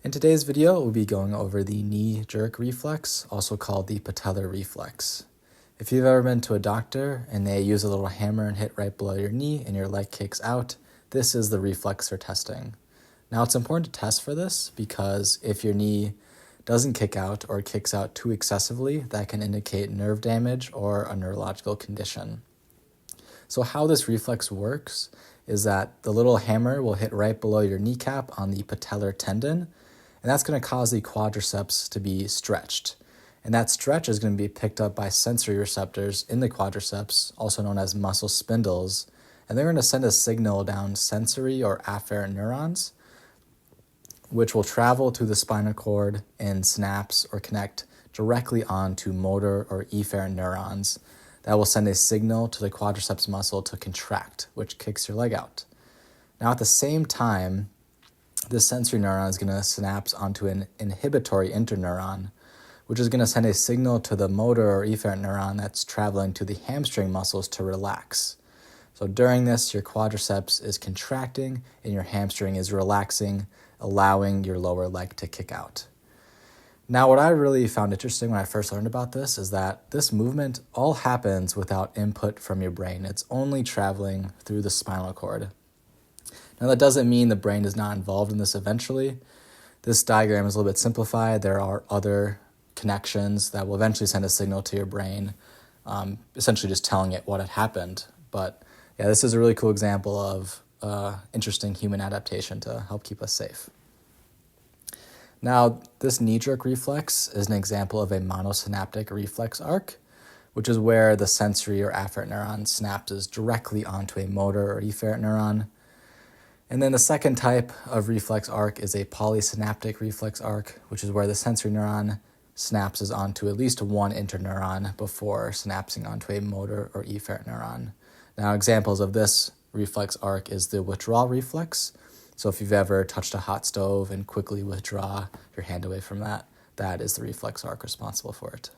In today's video, we'll be going over the knee jerk reflex, also called the patellar reflex. If you've ever been to a doctor and they use a little hammer and hit right below your knee and your leg kicks out, this is the reflex they're testing. Now it's important to test for this because if your knee doesn't kick out or kicks out too excessively, that can indicate nerve damage or a neurological condition. So how this reflex works is that the little hammer will hit right below your kneecap on the patellar tendon, and that's going to cause the quadriceps to be stretched. And that stretch is going to be picked up by sensory receptors in the quadriceps, also known as muscle spindles, and they're going to send a signal down sensory or afferent neurons, which will travel to the spinal cord and synapse or connect directly onto motor or efferent neurons that will send a signal to the quadriceps muscle to contract, which kicks your leg out. Now at the same time, this sensory neuron is going to synapse onto an inhibitory interneuron, which is going to send a signal to the motor or efferent neuron that's traveling to the hamstring muscles to relax. So during this, your quadriceps is contracting and your hamstring is relaxing, allowing your lower leg to kick out. Now, what I really found interesting when I first learned about this is that this movement all happens without input from your brain. It's only traveling through the spinal cord. Now, that doesn't mean the brain is not involved in this eventually. This diagram is a little bit simplified. There are other connections that will eventually send a signal to your brain, essentially just telling it what had happened. But yeah, this is a really cool example of interesting human adaptation to help keep us safe. Now, this knee jerk reflex is an example of a monosynaptic reflex arc, which is where the sensory or afferent neuron synapses directly onto a motor or efferent neuron. And then the second type of reflex arc is a polysynaptic reflex arc, which is where the sensory neuron synapses onto at least one interneuron before synapsing onto a motor or efferent neuron. Now, examples of this reflex arc is the withdrawal reflex. So if you've ever touched a hot stove and quickly withdraw your hand away from that, that is the reflex arc responsible for it.